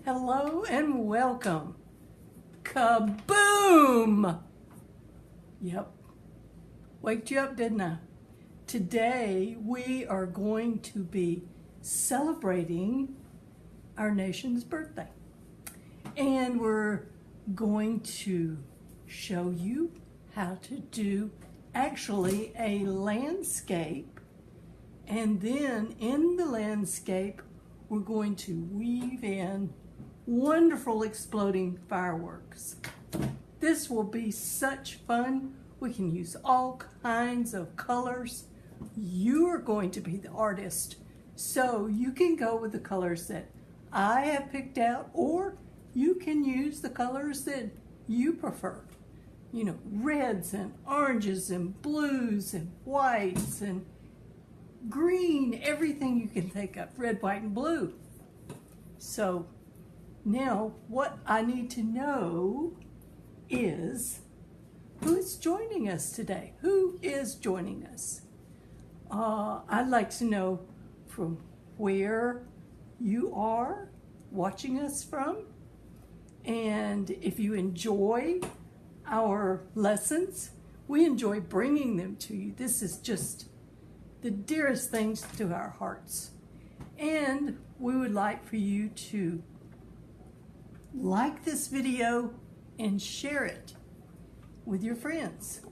Hello and welcome. Kaboom! Yep, waked you up, didn't I? Today we are going to be celebrating our nation's birthday. And we're going to show you how to do actually a landscape. And then in the landscape, we're going to weave in wonderful exploding fireworks. This will be such fun. We can use all kinds of colors. You are going to be the artist, so you can go with the colors that I have picked out, or you can use the colors that you prefer. You know, reds and oranges and blues and whites and green, everything you can think of, red, white, and blue. So now what I need to know is who's joining us today? Who is joining us? I'd like to know from where you are watching us from, and if you enjoy our lessons. We enjoy bringing them to you. This is just the dearest things to our hearts. And we would like for you to like this video and share it with your friends.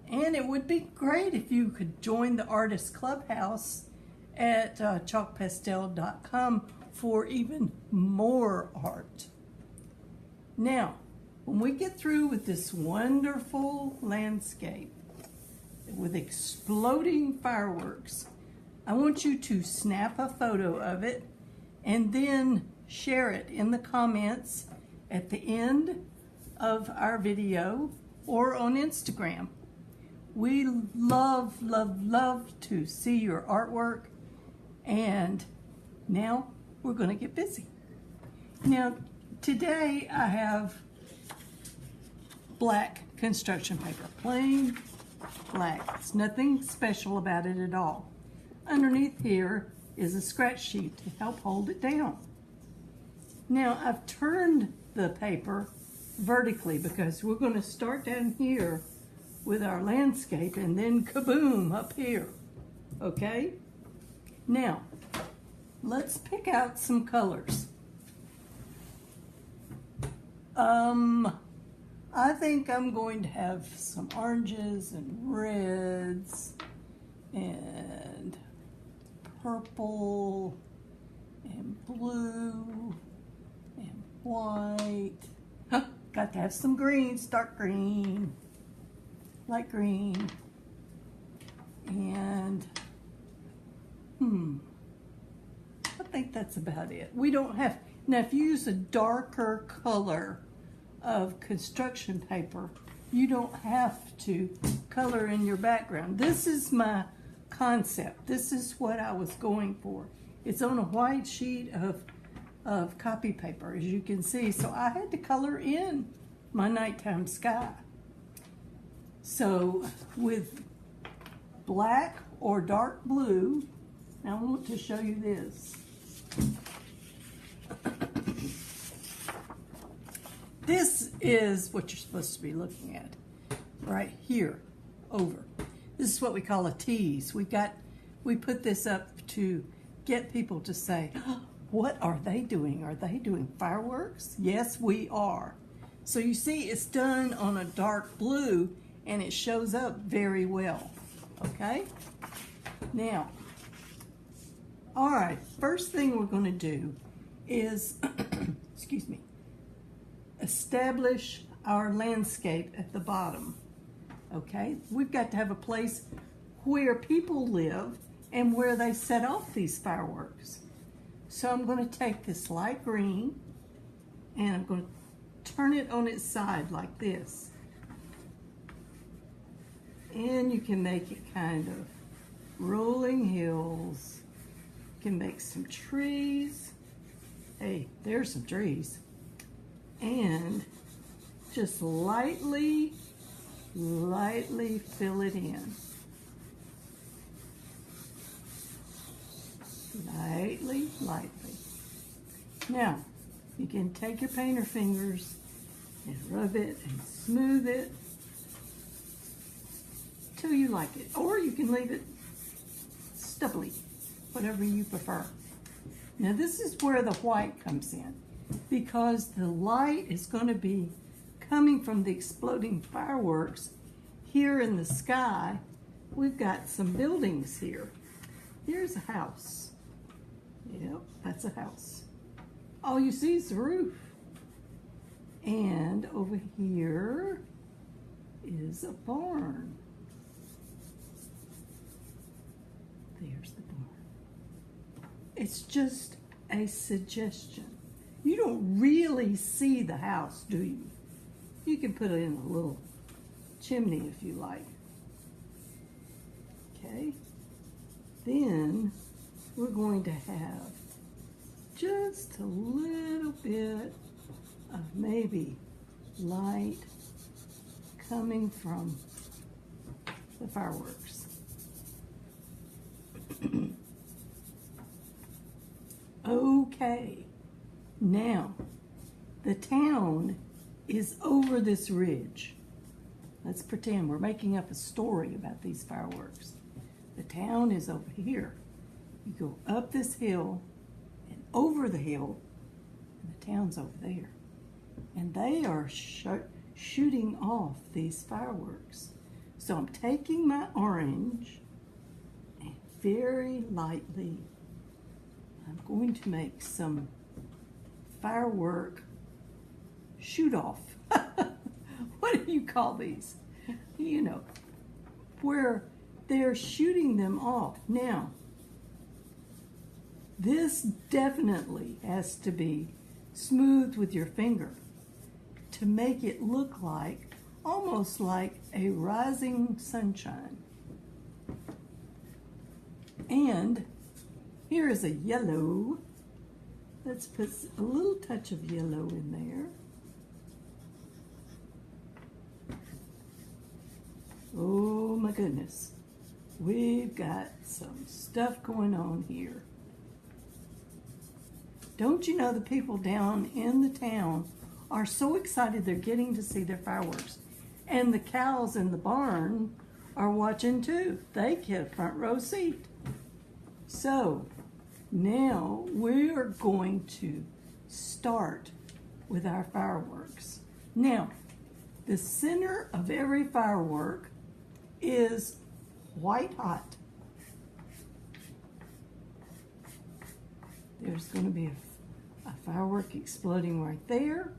And it would be great if you could join the Artist Clubhouse at chalkpastel.com for even more art. Now, when we get through with this wonderful landscape with exploding fireworks, I want you to snap a photo of it and then share it in the comments at the end of our video or on Instagram. We love, love, love to see your artwork, and now we're going to get busy. Now, today I have black construction paper, plain black. It's nothing special about it at all. Underneath here is a scratch sheet to help hold it down. Now I've turned the paper vertically because we're going to start down here with our landscape and then kaboom up here. Okay? Now, let's pick out some colors. I think I'm going to have some oranges and reds and purple and blue and white. Got to have some greens, dark green, light green, and I think that's about it. We don't have, now if you use a darker color of construction paper, you don't have to color in your background. This is my concept. This is what I was going for. It's on a white sheet of copy paper, as you can see, so I had to color in my nighttime sky. So with black or dark blue, now I want to show you this. This is what you're supposed to be looking at right here over. This is what we call a tease. We put this up to get people to say, oh, what are they doing? Are they doing fireworks? Yes, we are. So you see it's done on a dark blue and it shows up very well. Okay? Now, all right, first thing we're going to do is, excuse me, establish our landscape at the bottom. Okay, we've got to have a place where people live and where they set off these fireworks. So I'm going to take this light green and I'm going to turn it on its side like this. And you can make it kind of rolling hills. You can make some trees. Hey, there's some trees. And just lightly fill it in. Lightly. Now, You can take your painter fingers and rub it and smooth it till you like it. Or you can leave it stubbly, whatever you prefer. Now this is where the white comes in, because the light is going to be coming from the exploding fireworks here in the sky. We've got some buildings here. Here's a house. Yep, that's a house. All you see is the roof. And over here is a barn. There's the barn. It's just a suggestion. You don't really see the house, do you? You can put it in a little chimney if you like. Okay. Then we're going to have just a little bit of maybe light coming from the fireworks. Okay, now the town is over this ridge. Let's pretend we're making up a story about these fireworks. The town is over here. You go up this hill and over the hill, and the town's over there. And they are shooting off these fireworks. So I'm taking my orange and very lightly I'm going to make some firework shoot off. What do you call these? You know, where they're shooting them off. Now, this definitely has to be smoothed with your finger to make it look like, almost like a rising sunshine. And here is a yellow. Let's put a little touch of yellow in there. Oh my goodness. We've got some stuff going on here. Don't you know the people down in the town are so excited they're getting to see their fireworks. And the cows in the barn are watching too. They get a front row seat. So now we are going to start with our fireworks. Now, the center of every firework is white hot. There's going to be a firework exploding right there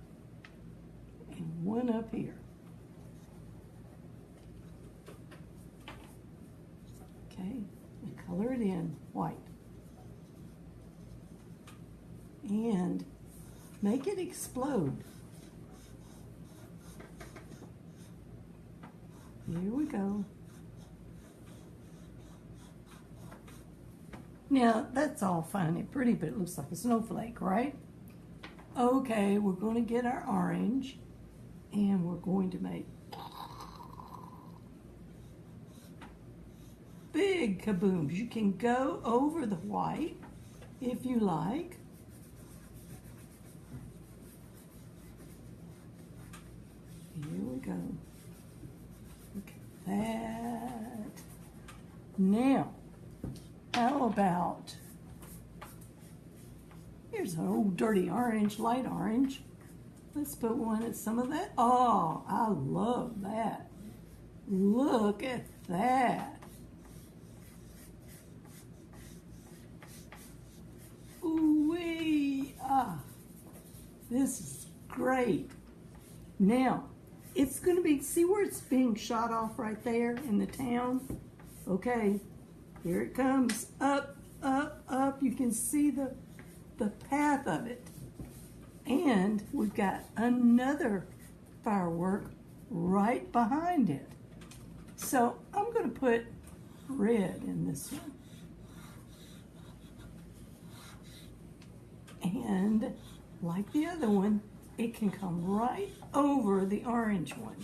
and one up here. Okay, and color it in white. And make it explode. Here we go. Now, that's all fine and pretty, but it looks like a snowflake, right? Okay, we're going to get our orange, and we're going to make big kabooms. You can go over the white if you like. Here we go. Look at that. Now, how about, here's an old dirty orange, light orange. Let's put one at some of that. Oh, I love that. Look at that. Ooh-wee. Ah, this is great. Now, it's going to be, see where it's being shot off right there in the town? Okay, here it comes, up, up, up. You can see the path of it. And we've got another firework right behind it. So I'm going to put red in this one. And like the other one, it can come right over the orange one.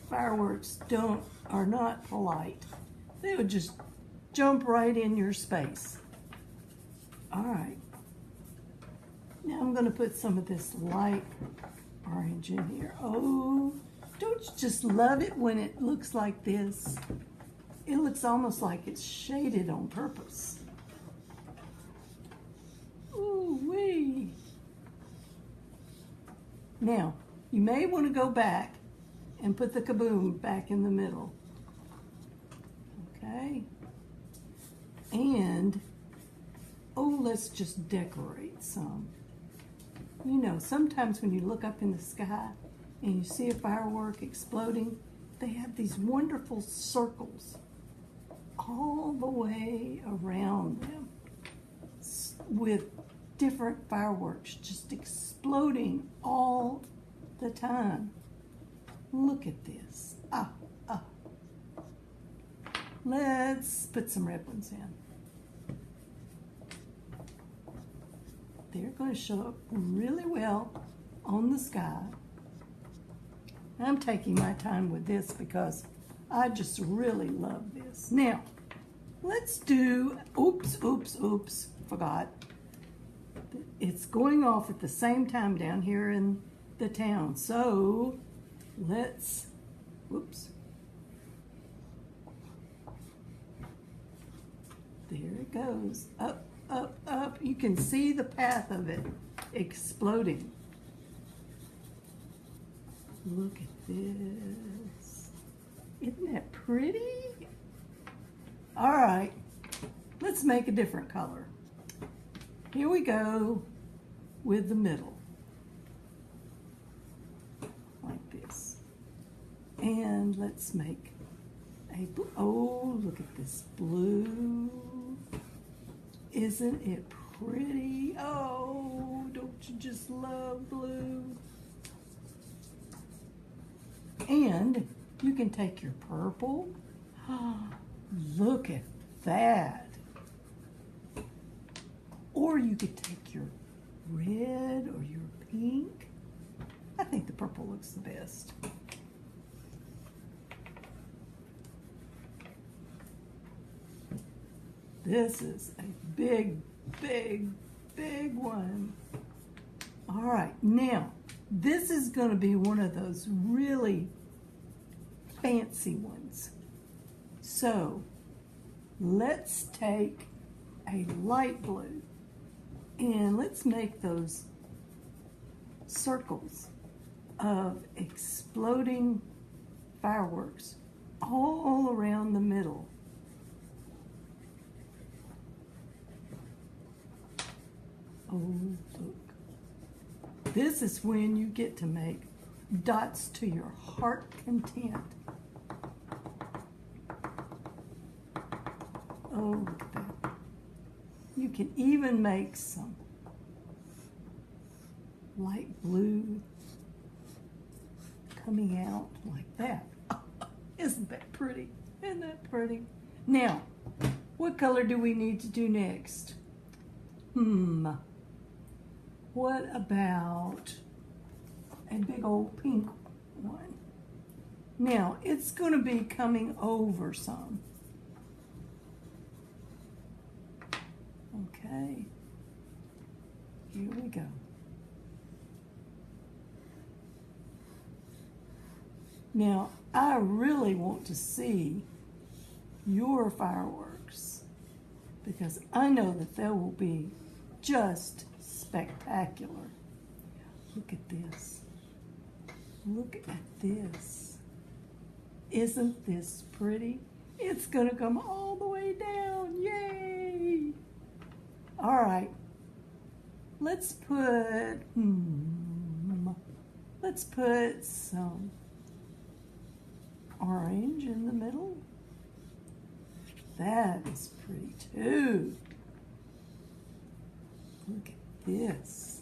Fireworks are not polite. They would just jump right in your space. All right. Now I'm going to put some of this light orange in here. Oh, don't you just love it when it looks like this? It looks almost like it's shaded on purpose. Ooh wee. Now, you may want to go back and put the kaboom back in the middle. Okay? And, oh, let's just decorate some. You know, sometimes when you look up in the sky and you see a firework exploding, they have these wonderful circles all the way around them with different fireworks just exploding all the time. Look at this. Let's put some red ones in. They're going to show up really well on the sky. I'm taking my time with this because I just really love this. Now, let's do, oops, forgot. It's going off at the same time down here in the town. So, let's, whoops. There it goes, up, up, up. You can see the path of it exploding. Look at this. Isn't that pretty? All right, let's make a different color. Here we go with the middle, like this. And let's make a, oh, look at this blue. Isn't it pretty? Oh, don't you just love blue? And you can take your purple. Look at that. Or you could take your red or your pink. I think the purple looks the best. This is a big, big, big one. All right, now, this is going to be one of those really fancy ones. So, let's take a light blue and let's make those circles of exploding fireworks all around the middle. Oh, look. This is when you get to make dots to your heart content. Oh, look at that. You can even make some light blue coming out like that. Isn't that pretty? Isn't that pretty? Now, what color do we need to do next? What about a big old pink one? Now, it's going to be coming over some. Okay, here we go. Now, I really want to see your fireworks because I know that they will be just spectacular. Look at this. Look at this. Isn't this pretty? It's going to come all the way down. Yay! All right. Let's put some orange in the middle. That is pretty too. Look at this.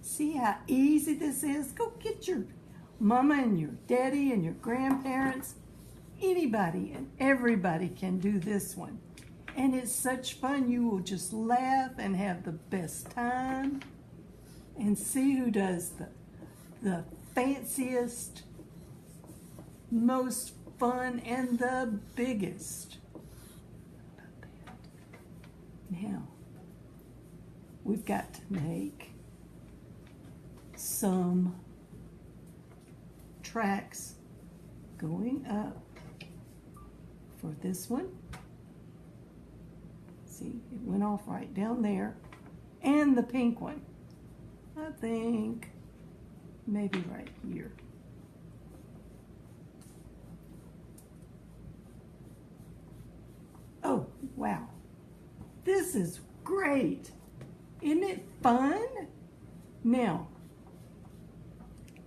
See how easy this is? Go get your mama and your daddy and your grandparents. Anybody and everybody can do this one. And it's such fun. You will just laugh and have the best time and see who does the fanciest, most fun, and the biggest. How about that? Now, we've got to make some tracks going up for this one. See, it went off right down there. And the pink one, I think maybe right here. Oh, wow. This is great. Isn't it fun? Now,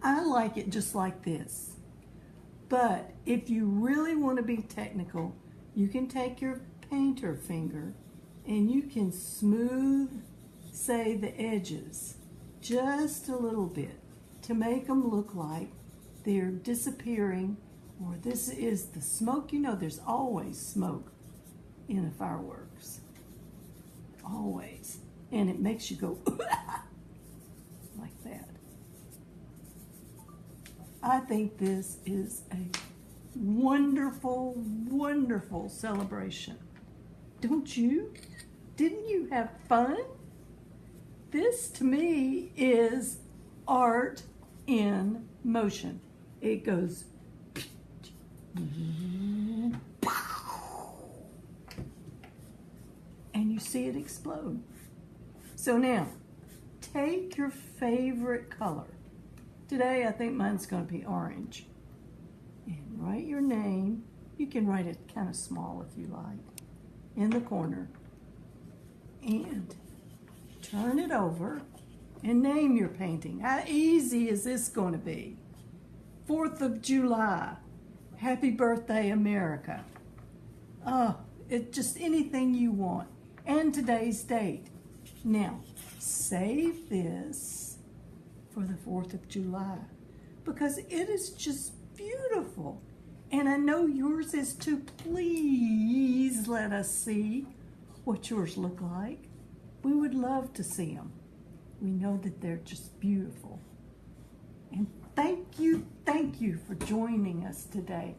I like it just like this. But if you really want to be technical, you can take your painter finger and you can smooth, say, the edges just a little bit to make them look like they're disappearing, or this is the smoke. You know, there's always smoke in a fireworks. Always. And it makes you go like that. I think this is a wonderful, wonderful celebration. Don't you? Didn't you have fun? This, to me, is art in motion. It goes and you see it explode. So now, take your favorite color. Today, I think mine's going to be orange. And write your name. You can write it kind of small if you like, in the corner. And turn it over and name your painting. How easy is this going to be? 4th of July. Happy birthday, America. Oh, it's just anything you want. And today's date. Now, save this for the 4th of July because it is just beautiful. And I know yours is too. Please let us see what yours look like. We would love to see them. We know that they're just beautiful. And thank you for joining us today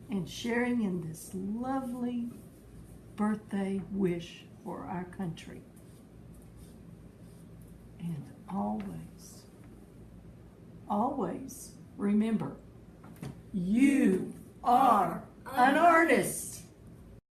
and sharing in this lovely birthday wish for our country. And always, always remember, you are an artist.